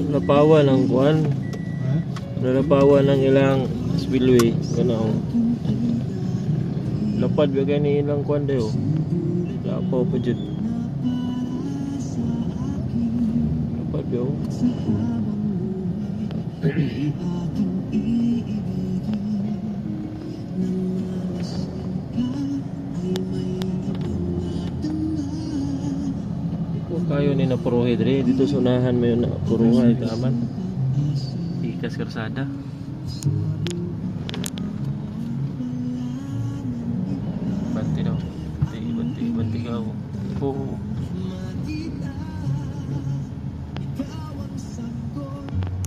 lapawan ang kuan. Lapawan ng ilang spillway. Ganaw. Lapad ba gani ilang kuan dayo? Lapaw pa dyan. Lapad ba oh? Kayo ni napuruhay dre dito sa unahan may napuruhay taman ikas karsada banti daw banti ka oh.